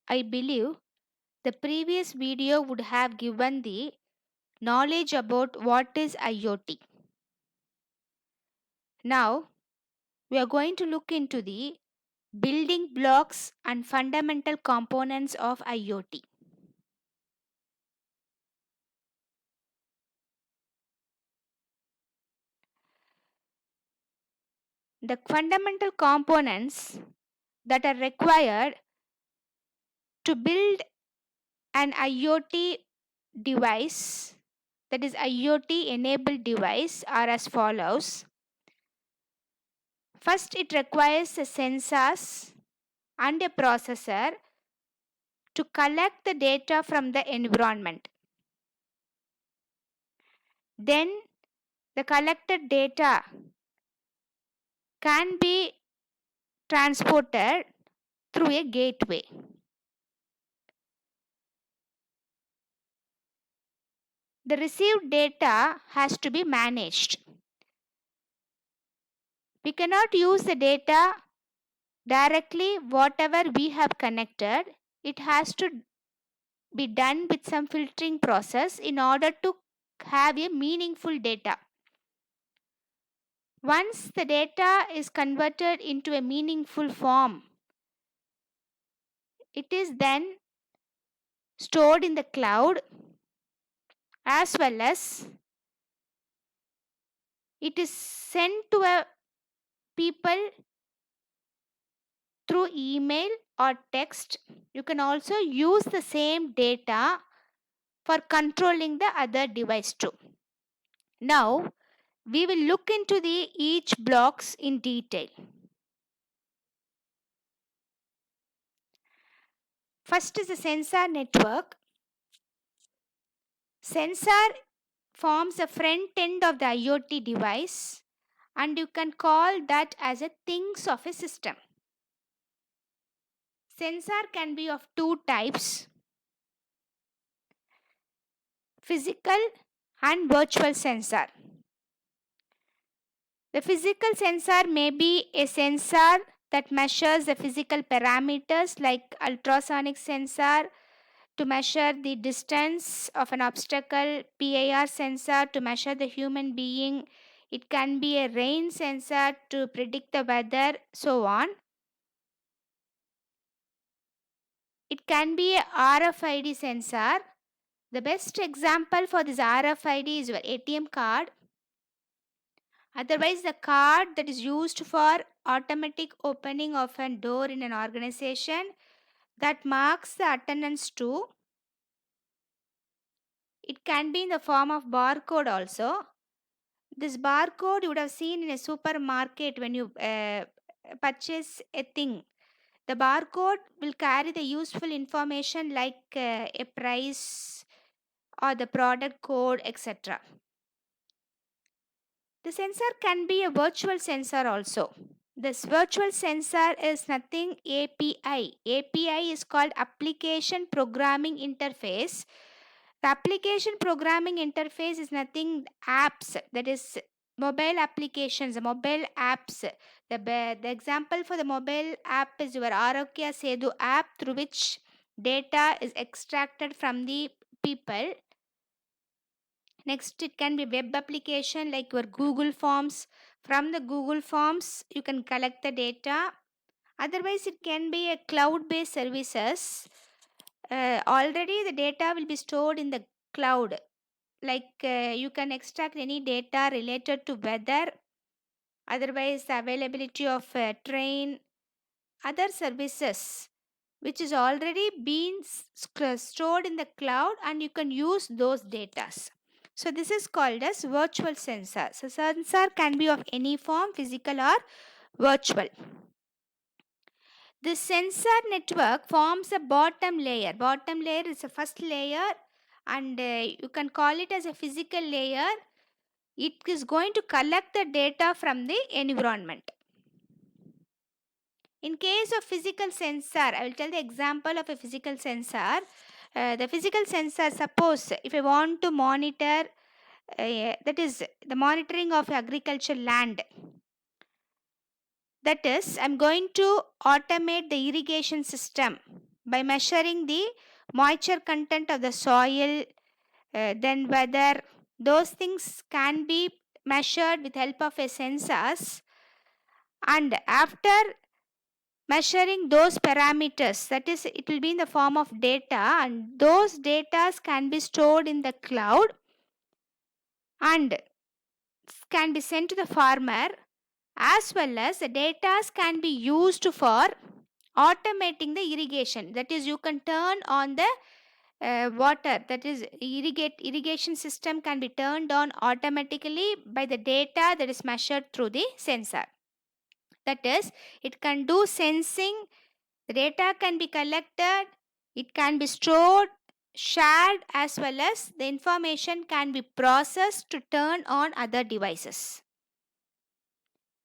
I believe the previous video would have given the knowledge about what is IoT. Now, we are going to look into the building blocks and fundamental components of IoT. The fundamental components that are required to build an IoT device, that is IoT enabled device, are as follows. First, it requires a sensors and a processor to collect the data from the environment. Then the collected data can be transported through a gateway. The received data has to be managed. We cannot use the data directly, whatever we have connected. It has to be done with some filtering process in order to have a meaningful data. Once the data is converted into a meaningful form, it is then stored in the cloud, as well as it is sent to a people through email or text. You can also use the same data for controlling the other device too. Now we will look into the each blocks in detail. First is the sensor network. Sensor forms the front end of the IoT device, and you can call that as a things of a system. Sensor can be of two types: physical and virtual sensor. The physical sensor may be a sensor that measures the physical parameters like ultrasonic sensor to measure the distance of an obstacle, PIR sensor to measure the human being. It can be a rain sensor to predict the weather, so on. It can be a RFID sensor. The best example for this RFID is your ATM card. Otherwise, the card that is used for automatic opening of a door in an organization that marks the attendance too. It can be in the form of barcode also. This barcode you would have seen in a supermarket when you purchase a thing. The barcode will carry the useful information like a price or the product code, etc. The sensor can be a virtual sensor also. This virtual sensor is nothing API. API is called Application Programming Interface. The application programming interface is nothing apps, that is mobile applications, mobile apps. The example for the mobile app is your Arogya Sedu app, through which data is extracted from the people. Next, it can be web application like your Google Forms. From the Google Forms, you can collect the data. Otherwise, it can be a cloud-based services. Already, the data will be stored in the cloud. Like you can extract any data related to weather. Otherwise, the availability of train, other services, which is already been stored in the cloud, and you can use those data. So this is called as virtual sensor. So sensor can be of any form, physical or virtual. The sensor network forms a bottom layer. Bottom layer is a first layer, and you can call it as a physical layer. It is going to collect the data from the environment. In case of physical sensor, I will tell the example of a physical sensor. The physical sensor, suppose if I want to monitor, that is the monitoring of agricultural land. That is, I'm going to automate the irrigation system. by measuring the moisture content of the soil, then weather. Those things can be measured with help of a sensors, and after measuring those parameters, that is, it will be in the form of data, and those data can be stored in the cloud and can be sent to the farmer, as well as the data can be used for automating the irrigation. That is, you can turn on the water, that is irrigation system can be turned on automatically by the data that is measured through the sensor. That is, it can do sensing, the data can be collected, it can be stored, shared, as well as the information can be processed to turn on other devices.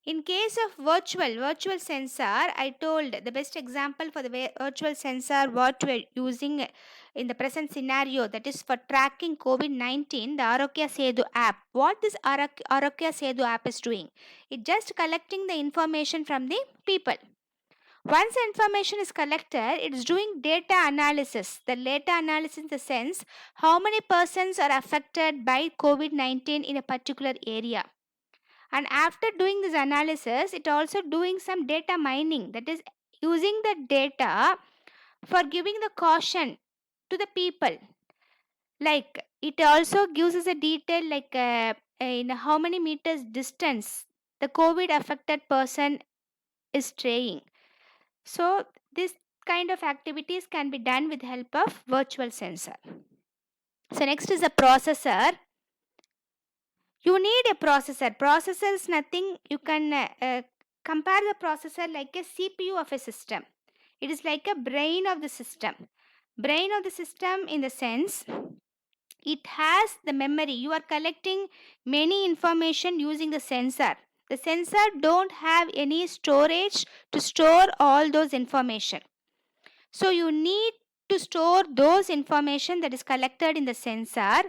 In case of virtual sensor, I told the best example for the virtual sensor what we are using in the present scenario, that is for tracking COVID-19, the Arogya Setu app. What this Arogya Setu app is doing? It just collecting the information from the people. Once the information is collected, it is doing data analysis. The data analysis in the sense how many persons are affected by COVID-19 in a particular area. And after doing this analysis, it also doing some data mining, that is using the data for giving the caution to the people. Like it also gives us a detail like in how many meters distance the COVID affected person is staying. So this kind of activities can be done with help of virtual sensor. So next is a processor. You need a processor. Processor is nothing, you can compare the processor like a CPU of a system. It is like a brain of the system. Brain of the system in the sense it has the memory. You are collecting many information using the sensor. The sensor don't have any storage to store all those information. So you need to store those information that is collected in the sensor.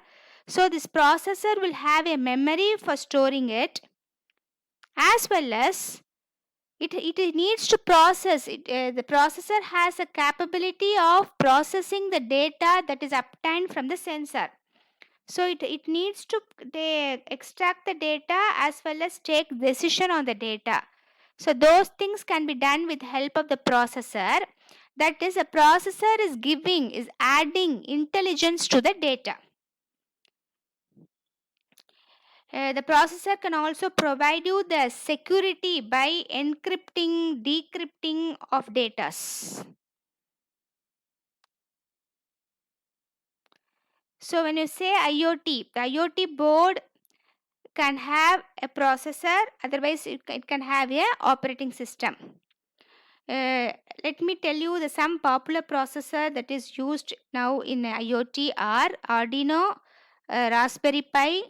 So this processor will have a memory for storing it, as well as it needs to process it. The processor has a capability of processing the data that is obtained from the sensor. So it needs to extract the data as well as take decision on the data. So those things can be done with help of the processor. That is, a processor is adding intelligence to the data. The processor can also provide you the security by encrypting, decrypting of data. So when you say IoT, the IoT board can have a processor, otherwise it can have a operating system. Let me tell you some popular processor that is used now in IoT are Arduino, Raspberry Pi,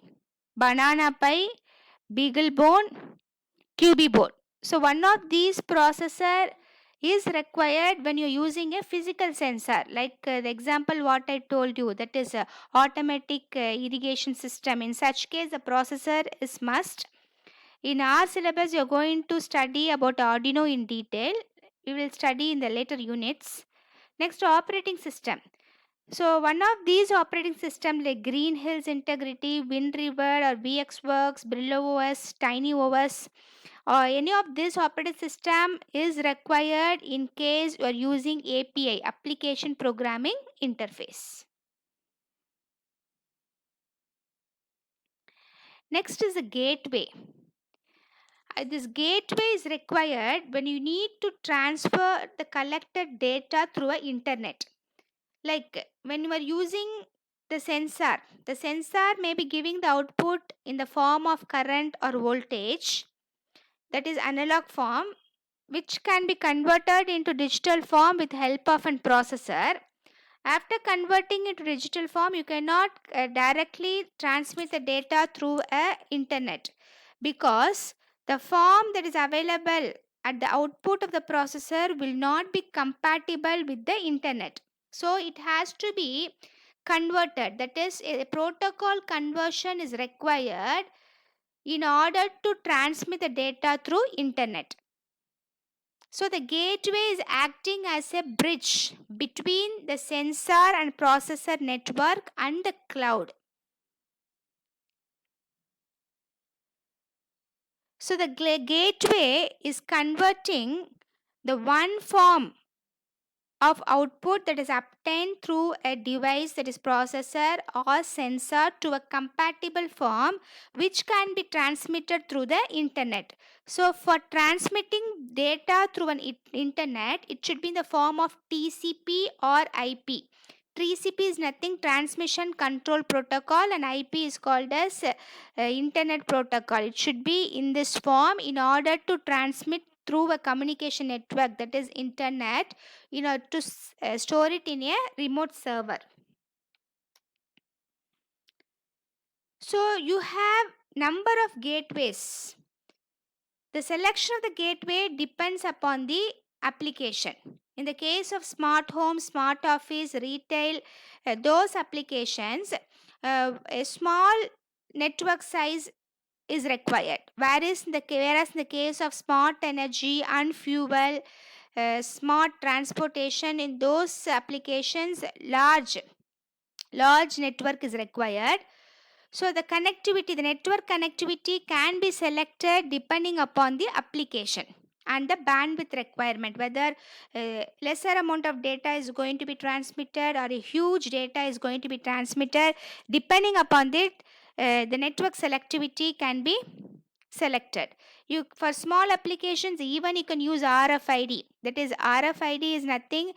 Banana Pi, BeagleBone, QB So one of these processor is required when you're using a physical sensor, like the example what I told you, that is a automatic irrigation system. In such case, the processor is must. In our syllabus, you're going to study about Arduino in detail. We will study in the later units. Next, operating system. So one of these operating system like Green Hills Integrity, WindRiver or VxWorks, Brillo OS, TinyOS, or any of this operating system is required in case you are using API, application programming interface. Next is a gateway. This gateway is required when you need to transfer the collected data through a internet. Like when you are using the sensor may be giving the output in the form of current or voltage, that is analog form, which can be converted into digital form with help of a processor. After converting into digital form, you cannot directly transmit the data through a internet, because the form that is available at the output of the processor will not be compatible with the internet. So it has to be converted. That is, a protocol conversion is required in order to transmit the data through internet. So the gateway is acting as a bridge between the sensor and processor network and the cloud. So the gateway is converting the one form of output that is obtained through a device, that is processor or sensor, to a compatible form which can be transmitted through the internet. So for transmitting data through an internet, it should be in the form of TCP or IP. TCP is nothing, transmission control protocol, and IP is called as internet protocol. It should be in this form in order to transmit through a communication network, that is internet, to store it in a remote server. So you have number of gateways. The selection of the gateway depends upon the application. In the case of smart home, smart office, retail, those applications, a small network size is required. Whereas in the case of smart energy and fuel, smart transportation, in those applications, large network is required. So the network connectivity can be selected depending upon the application and the bandwidth requirement, whether lesser amount of data is going to be transmitted or a huge data is going to be transmitted. Depending upon that, the network selectivity can be selected. For small applications, even you can use RFID. That is, RFID is nothing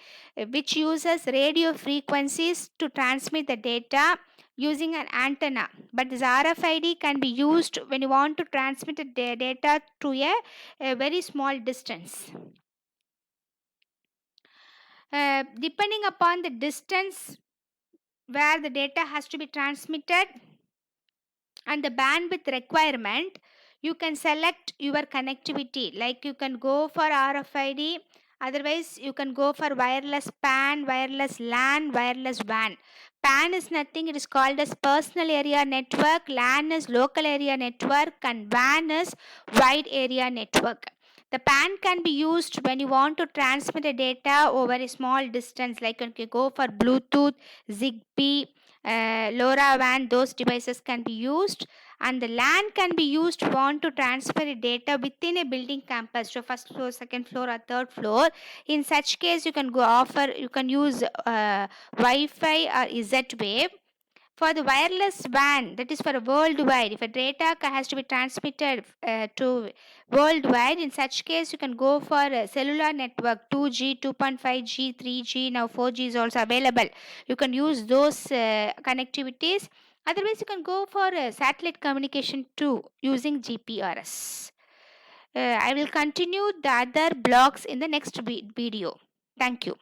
which uses radio frequencies to transmit the data using an antenna. But this RFID can be used when you want to transmit the data to a very small distance. Depending upon the distance where the data has to be transmitted and the bandwidth requirement, you can select your connectivity. Like you can go for RFID, otherwise you can go for wireless PAN, wireless LAN, wireless WAN. PAN is nothing, it is called as personal area network. LAN is local area network, and WAN is wide area network. The PAN can be used when you want to transmit a data over a small distance, like you can go for Bluetooth, Zigbee, LoRaWAN. Those devices can be used. And the LAN can be used if you want to transfer data within a building campus, so first floor, second floor, or third floor. In such case, you can use Wi-Fi or Z-Wave. For the wireless WAN, that is for a worldwide, if a data has to be transmitted to worldwide, in such case you can go for a cellular network, 2G, 2.5G, 3G, now 4G is also available. You can use those connectivities. Otherwise, you can go for satellite communication too, using GPRS. I will continue the other blocks in the next video. Thank you.